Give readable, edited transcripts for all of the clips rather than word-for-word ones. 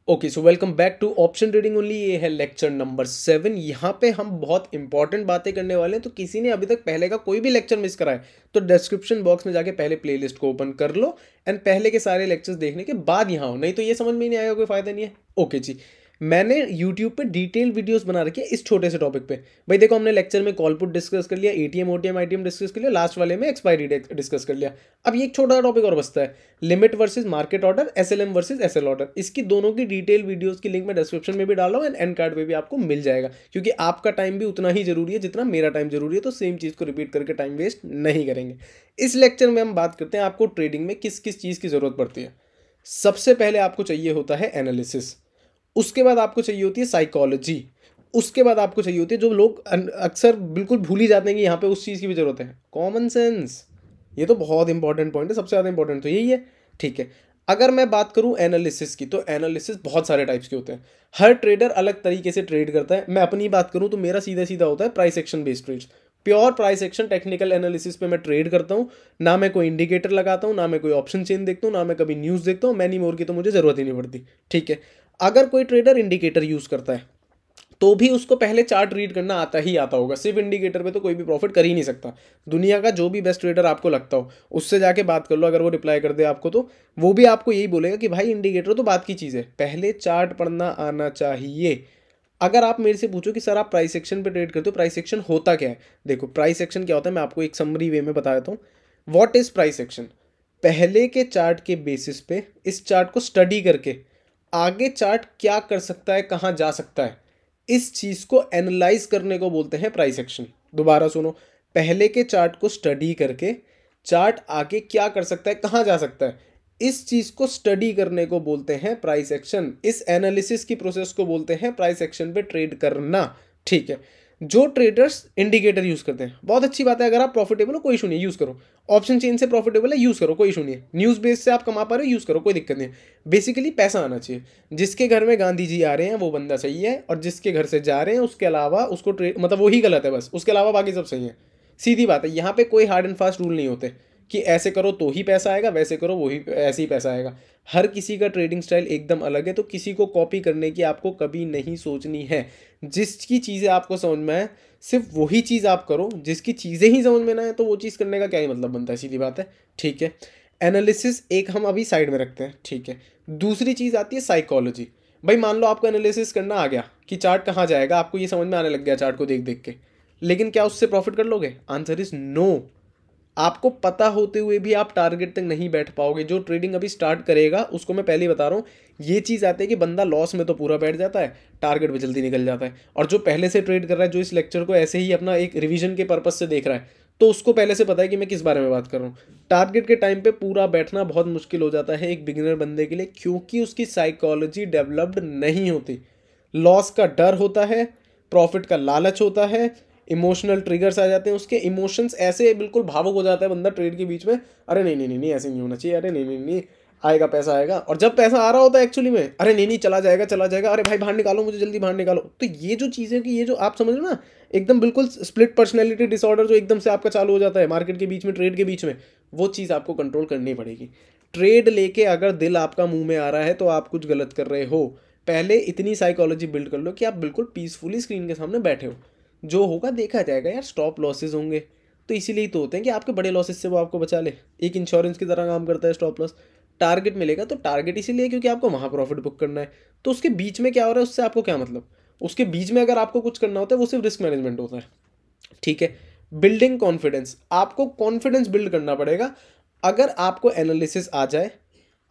Okay so welcome back to option trading only. ये है lecture number 7। यहाँ पे हम बहुत इंपॉर्टेंट बातें करने वाले हैं। तो किसी ने अभी तक पहले का कोई भी लेक्चर मिस करा है तो डिस्क्रिप्शन बॉक्स में जाके पहले प्लेलिस्ट को ओपन कर लो एंड पहले के सारे लेक्चर्स देखने के बाद यहाँ हो, नहीं तो ये समझ में नहीं आएगा, कोई फायदा नहीं है। ओके जी, मैंने यूट्यूब पे डिटेल वीडियोस बना रखी है इस छोटे से टॉपिक पे। भाई देखो, हमने लेक्चर में कॉल पुट डिस्कस कर लिया, एटीएम ओटीएम आईटीएम डिस्कस कर लिया, लास्ट वाले में एक्सपायरी डेट डिस्कस कर लिया। अब ये एक छोटा सा टॉपिक और बचता है, limit versus market order, SLM versus SL order. इसकी दोनों की डिटेल वीडियोस की लिंक मैं डिस्क्रिप्शन में भी डाल रहा हूँ एंड एंड कार्ड पे भी आपको मिल जाएगा, क्योंकि आपका टाइम भी उतना ही जरूरी है जितना मेरा टाइम जरूरी है। तो सेम चीज़ को रिपीट करके टाइम वेस्ट नहीं करेंगे। इस लेक्चर में हम बात करते हैं आपको ट्रेडिंग में किस किस चीज़ की ज़रूरत पड़ती है। सबसे पहले आपको चाहिए होता है एनालिसिस, उसके बाद आपको चाहिए होती है साइकोलॉजी, उसके बाद आपको चाहिए होती है, जो लोग अक्सर बिल्कुल भूल ही जाते हैं कि यहाँ पे उस चीज़ की भी जरूरत है, कॉमन सेंस। ये तो बहुत इंपॉर्टेंट पॉइंट है, सबसे ज़्यादा इंपॉर्टेंट तो यही है। ठीक है, अगर मैं बात करूँ एनालिसिस की, तो एनालिसिस बहुत सारे टाइप्स के होते हैं। हर ट्रेडर अलग तरीके से ट्रेड करता है। मैं अपनी बात करूँ तो मेरा सीधा सीधा होता है price action based trades. Pure price action technical analysis पे मैं ट्रेड करता हूँ। ना मैं कोई इंडिकेटर लगाता हूँ, ना मैं कोई ऑप्शन चेन देखता हूँ, ना मैं कभी न्यूज़ देखता हूँ। मैनी मोर की तो मुझे ज़रूरत ही नहीं पड़ती। ठीक है, अगर कोई ट्रेडर इंडिकेटर यूज़ करता है तो भी उसको पहले चार्ट रीड करना आता ही आता होगा। सिर्फ इंडिकेटर पे तो कोई भी प्रॉफिट कर ही नहीं सकता। दुनिया का जो भी बेस्ट ट्रेडर आपको लगता हो उससे जाके बात कर लो, अगर वो रिप्लाई कर दे आपको तो वो भी आपको यही बोलेगा कि भाई इंडिकेटर तो बात की चीज़ है, पहले चार्ट पढ़ना आना चाहिए। अगर आप मेरे से पूछो कि सर आप प्राइस एक्शन पे ट्रेड करते हो, प्राइस एक्शन होता क्या है? देखो, प्राइस एक्शन क्या होता है मैं आपको एक समरी वे में बता देता हूँ। What is price action? पहले के चार्ट के बेसिस पे इस चार्ट को स्टडी करके आगे चार्ट क्या कर सकता है, कहाँ जा सकता है, इस चीज़ को एनालाइज करने को बोलते हैं प्राइस एक्शन। दोबारा सुनो, पहले के चार्ट को स्टडी करके चार्ट आगे क्या कर सकता है, कहाँ जा सकता है, इस चीज़ को स्टडी करने को बोलते हैं प्राइस एक्शन। इस एनालिसिस की प्रोसेस को बोलते हैं प्राइस एक्शन पे ट्रेड करना। ठीक है, जो ट्रेडर्स इंडिकेटर यूज़ करते हैं, बहुत अच्छी बात है। अगर आप प्रॉफिटेबल हो कोई इशू नहीं, यूज़ करो। ऑप्शन चेन से प्रॉफिटेबल है, यूज़ करो, कोई इशू नहीं है। न्यूज़ बेस से आप कमा पा रहे हो, यूज़ करो, कोई दिक्कत नहीं है। बेसिकली पैसा आना चाहिए। जिसके घर में गांधी जी आ रहे हैं वो बंदा सही है, और जिसके घर से जा रहे हैं उसके अलावा उसको ट्रेड मतलब वही गलत है, बस उसके अलावा बाकी सब सही है। सीधी बात है, यहाँ पे कोई हार्ड एंड फास्ट रूल नहीं होते कि ऐसे करो तो ही पैसा आएगा, वैसे करो वही ऐसे ही पैसा आएगा। हर किसी का ट्रेडिंग स्टाइल एकदम अलग है, तो किसी को कॉपी करने की आपको कभी नहीं सोचनी है। जिसकी चीज़ें आपको समझ में आए सिर्फ वही चीज़ आप करो, जिसकी चीज़ें ही समझ में ना आए तो वो चीज़ करने का क्या ही मतलब बनता है, सीधी बात है। ठीक है, एनालिसिस एक हम अभी साइड में रखते हैं। ठीक है, दूसरी चीज़ आती है साइकोलॉजी। भाई मान लो आपको एनालिसिस करना आ गया कि चार्ट कहाँ जाएगा, आपको ये समझ में आने लग गया चार्ट को देख देख के, लेकिन क्या उससे प्रॉफिट कर लोगे? Answer is no. आपको पता होते हुए भी आप टारगेट तक नहीं बैठ पाओगे। जो ट्रेडिंग अभी स्टार्ट करेगा उसको मैं पहले ही बता रहा हूँ, ये चीज़ आती है कि बंदा लॉस में तो पूरा बैठ जाता है, टारगेट भी जल्दी निकल जाता है। और जो पहले से ट्रेड कर रहा है, जो इस लेक्चर को ऐसे ही अपना एक रिवीजन के पर्पज से देख रहा है, तो उसको पहले से पता है कि मैं किस बारे में बात कर रहा हूँ। टारगेट के टाइम पे पूरा बैठना बहुत मुश्किल हो जाता है एक बिगिनर बंदे के लिए, क्योंकि उसकी साइकोलॉजी डेवलप्ड नहीं होती। लॉस का डर होता है, प्रॉफिट का लालच होता है, इमोशनल ट्रिगर्स आ जाते हैं, उसके इमोशंस ऐसे बिल्कुल भावुक हो जाता है बंदा ट्रेड के बीच में। अरे नहीं नहीं नहीं नहीं, ऐसे नहीं होना चाहिए, अरे नहीं नहीं नहीं, आएगा पैसा आएगा। और जब पैसा आ रहा होता है एक्चुअली में, अरे नहीं नहीं चला जाएगा चला जाएगा, अरे भाई बाहर निकालो मुझे, जल्दी बाहर निकालो। तो ये जो चीज़ें कि ये जो आप समझ लो ना, एकदम बिल्कुल स्प्लिट पर्सनैलिटी डिसऑर्डर जो एकदम से आपका चालू हो जाता है मार्केट के बीच में, ट्रेड के बीच में, वो चीज़ आपको कंट्रोल करनी पड़ेगी। ट्रेड लेके अगर दिल आपका मुंह में आ रहा है तो आप कुछ गलत कर रहे हो। पहले इतनी साइकोलॉजी बिल्ड कर लो कि आप बिल्कुल पीसफुली स्क्रीन के सामने बैठे हो, जो होगा देखा जाएगा यार। स्टॉप लॉसेस होंगे तो इसीलिए तो होते हैं कि आपके बड़े लॉसेस से वो आपको बचा ले। एक इंश्योरेंस की तरह काम करता है स्टॉप लॉस। टारगेट मिलेगा तो टारगेट इसीलिए क्योंकि आपको वहाँ प्रॉफिट बुक करना है। तो उसके बीच में क्या हो रहा है उससे आपको क्या मतलब? उसके बीच में अगर आपको कुछ करना होता है वो सिर्फ रिस्क मैनेजमेंट होता है। ठीक है, बिल्डिंग कॉन्फिडेंस, आपको कॉन्फिडेंस बिल्ड करना पड़ेगा। अगर आपको एनालिसिस आ जाए,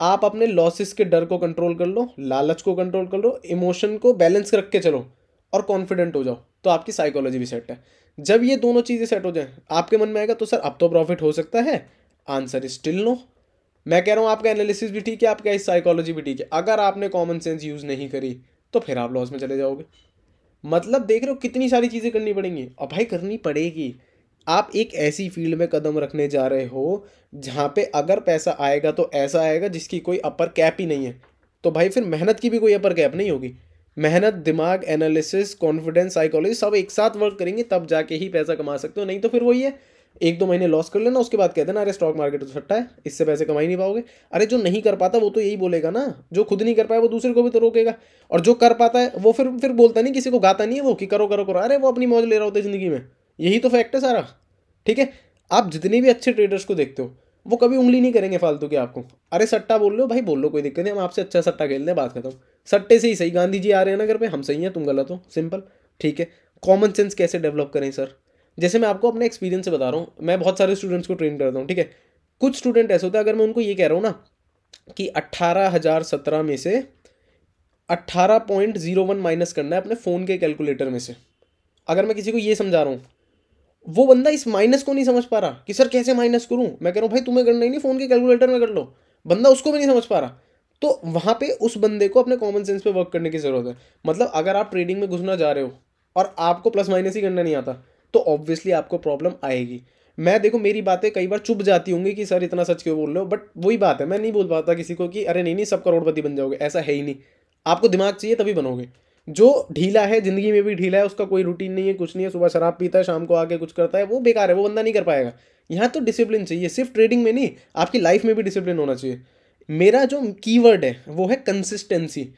आप अपने लॉसेस के डर को कंट्रोल कर लो, लालच को कंट्रोल कर लो, इमोशन को बैलेंस रख के चलो और कॉन्फिडेंट हो जाओ, तो आपकी साइकोलॉजी भी सेट है। जब ये दोनों चीज़ें सेट हो जाए आपके मन में आएगा तो सर अब तो प्रॉफिट हो सकता है। Answer is still no. मैं कह रहा हूँ आपका एनालिसिस भी ठीक है, आपका इस साइकोलॉजी भी ठीक है, अगर आपने कॉमन सेंस यूज़ नहीं करी तो फिर आप लॉस में चले जाओगे। मतलब देख रहे हो कितनी सारी चीज़ें करनी पड़ेंगी, और भाई करनी पड़ेगी। आप एक ऐसी फील्ड में कदम रखने जा रहे हो जहाँ पे अगर पैसा आएगा तो ऐसा आएगा जिसकी कोई अपर कैप ही नहीं है। तो भाई फिर मेहनत की भी कोई अपर कैप नहीं होगी। मेहनत, दिमाग, एनालिसिस, कॉन्फिडेंस, साइकोलॉजी सब एक साथ वर्क करेंगे तब जाके ही पैसा कमा सकते हो, नहीं तो फिर वही है। एक दो महीने लॉस कर लेना, उसके बाद कह देना अरे स्टॉक मार्केट तो सट्टा है, इससे पैसे कमा ही नहीं पाओगे। अरे जो नहीं कर पाता वो तो यही बोलेगा ना, जो खुद नहीं कर पाया वो दूसरे को भी तो रोकेगा, और जो कर पाता है वो फिर बोलता नहीं, किसी को गाता नहीं है वो कि करो करो करो, अरे वो अपनी मौज ले रहा होता है ज़िंदगी में। यही तो फैक्ट है सारा। ठीक है, आप जितने भी अच्छे ट्रेडर्स को देखते हो वो कभी उंगली नहीं करेंगे फालतू के आपको। अरे सट्टा बोल रहे हो भाई, बोल लो, कोई दिक्कत नहीं, हम आपसे अच्छा सट्टा खेलते हैं, बात खत्म। सट्टे से ही सही, गांधी जी आ रहे हैं ना घर पे, हम सही हैं तुम गलत हो, सिंपल। ठीक है, कॉमन सेंस कैसे डेवलप करें सर? जैसे मैं आपको अपने एक्सपीरियंस से बता रहा हूँ, मैं बहुत सारे स्टूडेंट्स को ट्रेन करता हूँ। ठीक है, कुछ स्टूडेंट ऐसे होते हैं, अगर मैं उनको ये कह रहा हूँ ना कि 18,017 में से 18.01 माइनस करना है अपने फ़ोन के कैलकुलेटर में से, अगर मैं किसी को ये समझा रहा हूँ, वो बंदा इस माइनस को नहीं समझ पा रहा कि सर कैसे माइनस करूँ। मैं कह रहा हूँ भाई तुम्हें करना ही नहीं, फ़ोन के कैलकुलेटर में कर लो। बंदा उसको भी नहीं समझ पा रहा। तो वहाँ पे उस बंदे को अपने कॉमन सेंस पे वर्क करने की ज़रूरत है। मतलब अगर आप ट्रेडिंग में घुसना जा रहे हो और आपको प्लस माइनस ही करना नहीं आता, तो ऑब्वियसली आपको प्रॉब्लम आएगी। मैं देखो, मेरी बातें कई बार चुभ जाती होंगी कि सर इतना सच क्यों बोल रहे हो, बट वही बात है, मैं नहीं बोल पाता किसी को कि अरे नहीं नहीं सब करोड़पति बन जाओगे, ऐसा है ही नहीं। आपको दिमाग चाहिए तभी बनोगे। जो ढीला है, जिंदगी में भी ढीला है, उसका कोई रूटीन नहीं है, कुछ नहीं है, सुबह शराब पीता है, शाम को आके कुछ करता है, वो बेकार है, वो बंदा नहीं कर पाएगा। यहाँ तो डिसिप्लिन चाहिए, सिर्फ ट्रेडिंग में नहीं, आपकी लाइफ में भी डिसिप्लिन होना चाहिए। मेरा जो कीवर्ड है वो है कंसिस्टेंसी।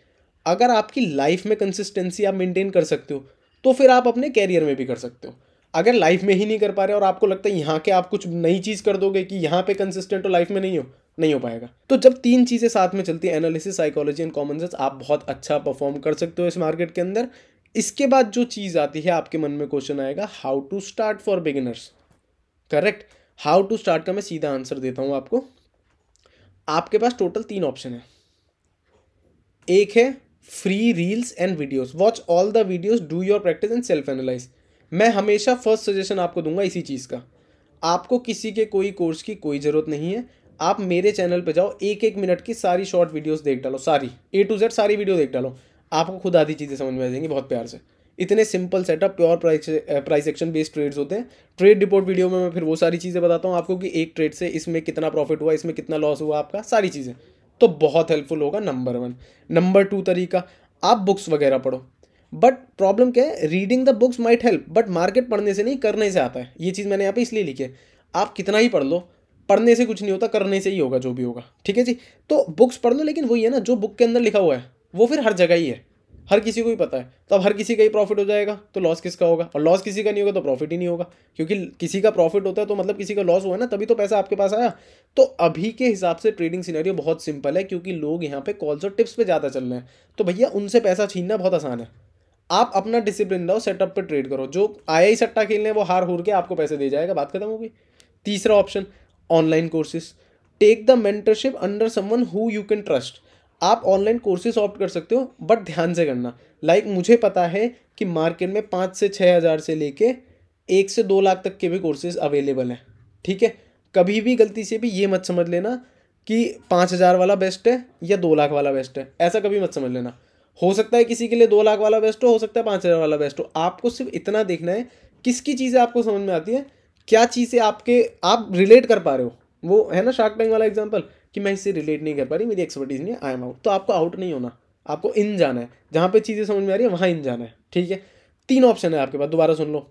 अगर आपकी लाइफ में कंसिस्टेंसी आप मेंटेन कर सकते हो तो फिर आप अपने कैरियर में भी कर सकते हो। अगर लाइफ में ही नहीं कर पा रहे और आपको लगता है यहाँ के आप कुछ नई चीज़ कर दोगे कि यहाँ पे कंसिस्टेंट हो, लाइफ में नहीं हो पाएगा। तो जब तीन चीज़ें साथ में चलती है, analysis, psychology and common sense, आप बहुत अच्छा परफॉर्म कर सकते हो इस मार्केट के अंदर। इसके बाद जो चीज़ आती है, आपके मन में क्वेश्चन आएगा, how to start for beginners. Correct, how to start का मैं सीधा आंसर देता हूँ आपको। आपके पास टोटल 3 ऑप्शन है। एक है free reels and videos, watch all the videos, do your practice and self analyse. मैं हमेशा फर्स्ट सजेशन आपको दूंगा इसी चीज़ का। आपको किसी के कोई कोर्स की कोई ज़रूरत नहीं है। आप मेरे चैनल पे जाओ, 1-1 मिनट की सारी शॉर्ट वीडियोस देख डालो, सारी A to Z सारी वीडियो देख डालो, आपको खुद आधी चीज़ें समझ में आ जाएंगी बहुत प्यार से। इतने simple setup, pure price action based trades होते हैं। ट्रेड रिपोर्ट वीडियो में मैं फिर वो सारी चीज़ें बताता हूँ आपको कि एक ट्रेड से इसमें कितना प्रॉफिट हुआ, इसमें कितना लॉस हुआ आपका, सारी चीज़ें। तो बहुत हेल्पफुल होगा, नंबर 1। नंबर 2 तरीका, आप बुक्स वगैरह पढ़ो। बट प्रॉब्लम क्या है, reading the books might help, but market पढ़ने से नहीं, करने से आता है। ये चीज़ मैंने यहाँ पे इसलिए लिखी है। आप कितना ही पढ़ लो, पढ़ने से कुछ नहीं होता, करने से ही होगा जो भी होगा। ठीक है जी, तो बुक्स पढ़ लो, लेकिन वही है ना, जो बुक के अंदर लिखा हुआ है वो फिर हर जगह ही है, हर किसी को ही पता है। तो अब हर किसी का ही प्रॉफिट हो जाएगा तो लॉस किसका होगा, और लॉस किसी का नहीं होगा तो प्रॉफिट ही नहीं होगा। क्योंकि किसी का प्रॉफिट होता है तो मतलब किसी का लॉस हुआ है ना, तभी तो पैसा आपके पास आया। तो अभी के हिसाब से ट्रेडिंग सिनेरियो बहुत सिंपल है, क्योंकि लोग यहाँ पे कॉल्स और टिप्स पे ज़्यादा चल रहे हैं। तो भैया उनसे पैसा छीनना बहुत आसान है। आप अपना डिसिप्लिन रहो, सेटअप पे ट्रेड करो, जो आया ही सट्टा खेलने वो हार हुर के आपको पैसे दे जाएगा, बात खत्म होगी। तीसरा option, online courses. Take the mentorship under someone who you can trust. आप ऑनलाइन कोर्सेज ऑप्ट कर सकते हो, बट ध्यान से करना। मुझे पता है कि मार्केट में 5 से 6 हज़ार से लेके 1 से 2 लाख तक के भी कोर्सेज अवेलेबल हैं। ठीक है, कभी भी गलती से भी ये मत समझ लेना कि 5,000 वाला बेस्ट है या 2 लाख वाला बेस्ट है, ऐसा कभी मत समझ लेना। हो सकता है किसी के लिए 2 लाख वाला बेस्ट हो सकता है 5,000 वाला बेस्ट हो। आपको सिर्फ इतना देखना है किसकी चीज़ें आपको समझ में आती है, क्या चीज़ें आप रिलेट कर पा रहे हो। वो है ना शार्क टैंक वाला एग्जांपल कि मैं इससे रिलेट नहीं कर पा रही, मेरी एक्सपर्टीज नहीं है, आई एम आउट। तो आपको आउट नहीं होना, आपको इन जाना है, जहाँ पे चीज़ें समझ में आ रही है वहाँ इन जाना है। ठीक है, 3 ऑप्शन है आपके पास, दोबारा सुन लो,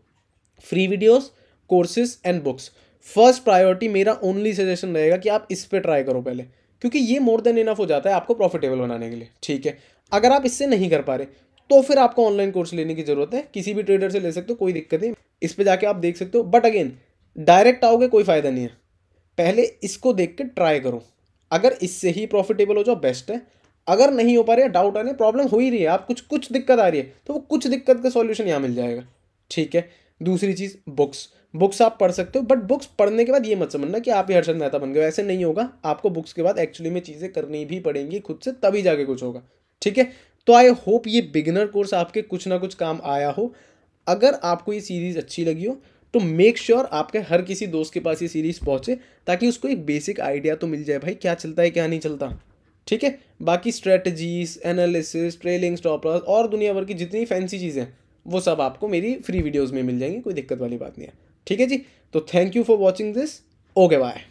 free videos, courses and books. First priority मेरा ओनली सजेशन रहेगा कि आप इस पे ट्राई करो पहले, क्योंकि ये मोर देन इनफ हो जाता है आपको प्रॉफिटेबल बनाने के लिए। ठीक है, अगर आप इससे नहीं कर पा रहे तो फिर आपको ऑनलाइन कोर्स लेने की जरूरत है, किसी भी ट्रेडर से ले सकते हो, कोई दिक्कत नहीं, इस पे जाके आप देख सकते हो। बट अगेन, डायरेक्ट आओगे कोई फायदा नहीं है, पहले इसको देख के ट्राई करो। अगर इससे ही प्रॉफिटेबल हो जाओ बेस्ट है, अगर नहीं हो पा रही है, डाउट आ रही है, प्रॉब्लम हो ही रही है, आप कुछ दिक्कत आ रही है, तो वो कुछ दिक्कत का सॉल्यूशन यहाँ मिल जाएगा। ठीक है, दूसरी चीज़, बुक्स आप पढ़ सकते हो, बट बुक्स पढ़ने के बाद ये मत समझना कि आप ही हर्षद मेहता बन गए, ऐसे नहीं होगा। आपको बुक्स के बाद एक्चुअली में चीज़ें करनी भी पड़ेंगी खुद से, तभी जाके कुछ होगा। ठीक है, तो आई होप ये बिगिनर कोर्स आपके कुछ ना कुछ काम आया हो। अगर आपको ये सीरीज़ अच्छी लगी हो तो मेक श्योर आपके हर किसी दोस्त के पास ये सीरीज़ पहुंचे, ताकि उसको एक बेसिक आइडिया तो मिल जाए भाई क्या चलता है क्या नहीं चलता। ठीक है, बाकी strategies, analysis, trailing stop loss और दुनिया भर की जितनी फैंसी चीज़ें वो सब आपको मेरी फ्री वीडियोज़ में मिल जाएंगी, कोई दिक्कत वाली बात नहीं है। ठीक है जी, तो thank you for watching this, okay bye.